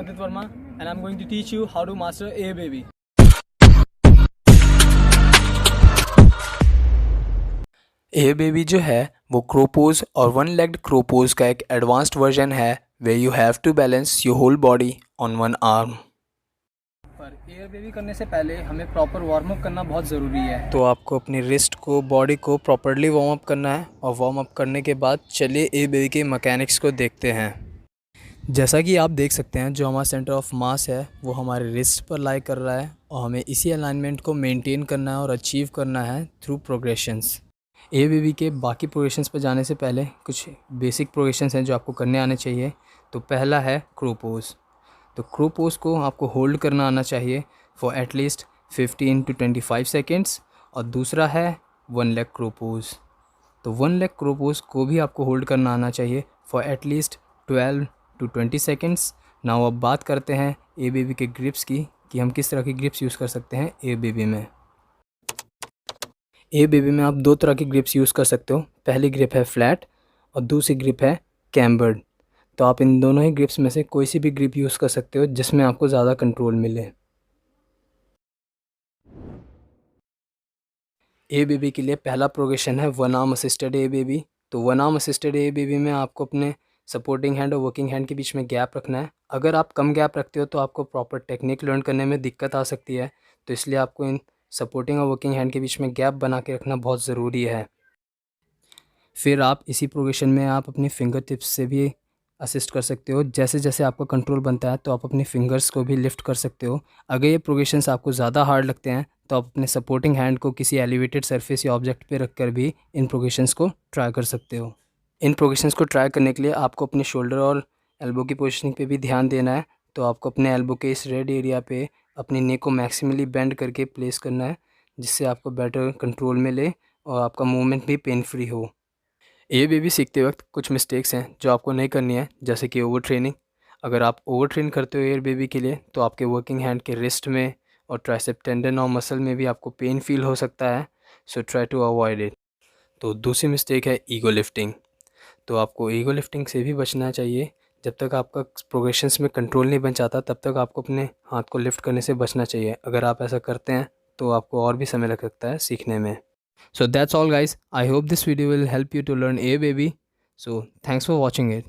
Adit Verma and I'm going to teach you how to master A Baby. A baby जो है वो crow pose और one legged crow pose का एक advanced version है way you have to balance your whole body on one arm. पर air baby करने से पहले हमें प्रॉपर वार्म अप करना बहुत ज़रूरी है। तो आपको अपनी रिस्ट को बॉडी को प्रॉपरली वार्म अप करना है और वार्म अप करने के बाद चलिए ए बेबी के मैकेनिक्स को देखते हैं। जैसा कि आप देख सकते हैं जो हमारा सेंटर ऑफ मास है वो हमारे रिस्ट पर लाई कर रहा है और हमें इसी अलाइनमेंट को मेंटेन करना है और अचीव करना है थ्रू प्रोग्रेशंस। ए बेबी के बाकी प्रोग्रेशंस पर जाने से पहले कुछ बेसिक प्रोग्रेशंस हैं जो आपको करने आने चाहिए। तो पहला है क्रो पोज। तो क्रो पोज को आपको होल्ड करना आना चाहिए फॉर एटलीस्ट 15 to 25 सेकेंड्स। और दूसरा है वन लेग क्रो पोज। तो वन लेग क्रो पोज को भी आपको होल्ड करना आना चाहिए for at least 12 to 20 seconds. Now अब बात करते हैं ए बेबी के ग्रिप्स की कि हम किस तरह की ग्रिप्स यूज़ कर सकते हैं ए बेबी में। ए बेबी में आप दो तरह की ग्रिप्स यूज़ कर सकते हो। पहली ग्रिप है फ्लैट और दूसरी ग्रिप है कैम्बर्ड। तो आप इन दोनों ही ग्रिप्स में से कोई सी भी ग्रिप यूज़ कर सकते हो जिसमें आपको ज़्यादा कंट्रोल मिले। ए बेबी के लिए पहला प्रोग्रेशन है वन आर्म असिस्टेड ए बेबी। तो वन आर्म असिस्टेड ए बेबी में आपको अपने सपोर्टिंग हैंड और वर्किंग हैंड के बीच में गैप रखना है। अगर आप कम गैप रखते हो तो आपको प्रॉपर टेक्निक लर्न करने में दिक्कत आ सकती है। तो इसलिए आपको इन सपोर्टिंग और वर्किंग हैंड के बीच में गैप बना के रखना बहुत ज़रूरी है। फिर आप इसी प्रोग्रेशन में आप अपनी फिंगर टिप्स से भी असिस्ट कर सकते हो। जैसे जैसे आपका कंट्रोल बनता है तो आप अपनी फिंगर्स को भी लिफ्ट कर सकते हो। अगर ये प्रोग्रेशंस आपको ज़्यादा हार्ड लगते हैं तो आप अपने सपोर्टिंग हैंड को किसी एलिवेटेड सरफेस या ऑब्जेक्ट पे रखकर भी इन प्रोग्रेशंस को ट्राई कर सकते हो। इन प्रोग्रेशंस को ट्राई करने के लिए आपको अपने शोल्डर और एल्बो की पोजिशनिंग पे भी ध्यान देना है। तो आपको अपने एल्बो के इस रेड एरिया पे अपनी नेक को मैक्सिमली बेंड करके प्लेस करना है जिससे आपको बेटर कंट्रोल मिले और आपका मूवमेंट भी पेन फ्री हो। ए बेबी सीखते वक्त कुछ मिस्टेक्स हैं जो आपको नहीं करनी है, जैसे कि ओवर ट्रेनिंग। अगर आप ओवर ट्रेन करते हो एयर बेबी के लिए तो आपके वर्किंग हैंड के रिस्ट में और ट्राइसेप टेंडन और मसल में भी आपको पेन फील हो सकता है। So try to avoid it. तो दूसरी मिस्टेक है ईगो लिफ्टिंग। तो आपको ईगो लिफ्टिंग से भी बचना चाहिए। जब तक आपका प्रोग्रेशंस में कंट्रोल नहीं बन जाता तब तक आपको अपने हाथ को लिफ्ट करने से बचना चाहिए। अगर आप ऐसा करते हैं तो आपको और भी समय लग सकता है सीखने में। So that's all guys. I hope this video will help you to learn A Baby. So thanks for watching it.